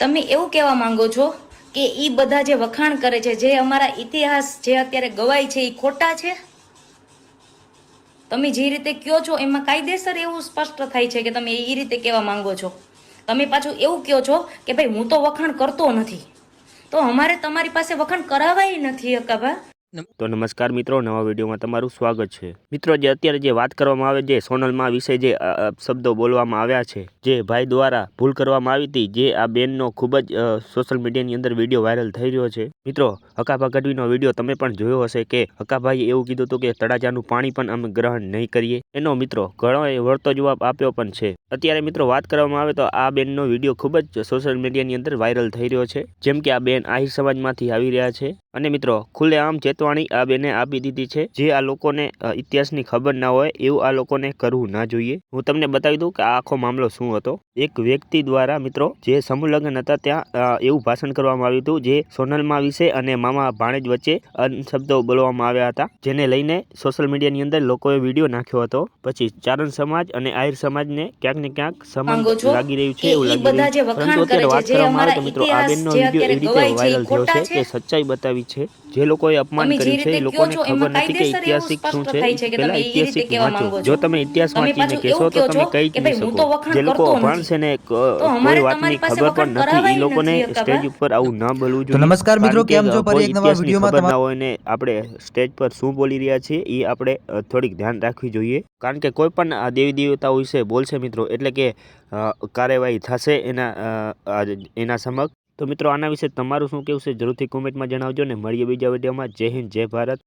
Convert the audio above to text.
તમે એવું કહેવા માંગો છો કે ઈ બધા જે વખાણ કરે છે, જે અમારા ઇતિહાસ જે અત્યારે ગવાય છે, એ ખોટા છે? તમે જે રીતે કયો છો એમાં કાયદેસર એવું સ્પષ્ટ થાય છે કે તમે એ રીતે કહેવા માંગો છો. તમે પાછું એવું કહો છો કે ભાઈ હું તો વખાણ કરતો નથી, તો અમારે તમારી પાસે વખાણ કરાવાય નથી અકાભા. તો નમસ્કાર મિત્રો, નવા વિડીયોમાં તમારું સ્વાગત છે. મિત્રો, જે અત્યારે જે વાત કરવામાં આવે, જે સોનલમાં વિશે જે શબ્દો બોલવામાં આવ્યા છે, જે ભાઈ દ્વારા ભૂલ કરવામાં આવી હતી, જે આ બેનનો ખૂબ જ સોશિયલ મીડિયાની અંદર વિડીયો વાયરલ થઈ રહ્યો છે. મિત્રો, હકાભા ગઢવીનો વિડીયો તમે પણ જોયો હશે કે હકાભાઈએ એવું કીધું હતું કે તળાજાનું પાણી પણ અમે ગ્રહણ નહીં કરીએ. એનો મિત્રો ઘણો વળતો જવાબ આપ્યો પણ છે. અત્યારે મિત્રો વાત કરવામાં આવે તો આ બેનનો વિડીયો ખૂબ જ સોશિયલ મીડિયાની અંદર વાયરલ થઈ રહ્યો છે. જેમ કે આ બેન આહિર સમાજમાંથી આવી રહ્યા છે અને મિત્રો ખુલ્લેઆમ ચેતવાણી આ બેને આપી દીધી છે. જે આ લોકોને ઇતિહાસની ખબર ના હોય એવું આ લોકોને કરવું ના જોઈએ. હું તમને બતાવી દઉં કે આ આખો મામલો શું હતો. એક વ્યક્તિ દ્વારા મિત્રો જે સમૂહ લગ્ન હતા ત્યાં એવું ભાષણ કરવામાં આવ્યું હતું જે સોનલમાં વિશે અને મામા ભાણેજ વચ્ચે શબ્દો બોલવામાં આવ્યા હતા, જેને લઈને સોશિયલ મીડિયાની અંદર લોકોએ વિડીયો નાખ્યો હતો. પછી ચારણ સમાજ અને આહિર સમાજને ક્યાંક ને ક્યાંક સંબંધ લાગી રહ્યું છે એવું લાગી રહ્યું છે. પરંતુ અત્યારે વાત કરવામાં આવે તો મિત્રો આ બેનનો વિડીયો એ રીતે વાયરલ થયો છે કે સચ્ચાઈ બતાવી છે. જે લોકોએ અપમાન કર્યું છે એ લોકોને ખબર નથી કે ઐતિહાસિક શું છે. પહેલા ઐતિહાસિક વાંચો. જો તમે ઇતિહાસ વાંચીને કહેશો તો તમે કહી જ નહીં શકો. જે લોકો અભણ છે ને કોઈ વાતની ખબર પણ નથી, એ લોકોને સ્ટેજ ઉપર આવું ન બોલવું જોઈએ. તો નમસ્કાર મિત્રો, કેમ છો? ફરી એક નવા ઇતિહાસની વિડીયોમાં ખબર ના હોય ને આપણે સ્ટેજ પર શું બોલી રહ્યા છીએ એ આપણે થોડીક ધ્યાન રાખવી જોઈએ. કારણ કે કોઈ પણ દેવી દેવતાઓ વિશે બોલશે મિત્રો એટલે કે કાર્યવાહી થશે એના સમક્ષ. તો મિત્રો આના વિશે તમારું શું કહેવું છે જરૂરથી કોમેન્ટમાં જણાવજો ને મળીએ બીજા વિડીયોમાં. જય હિન્દ, જય ભારત.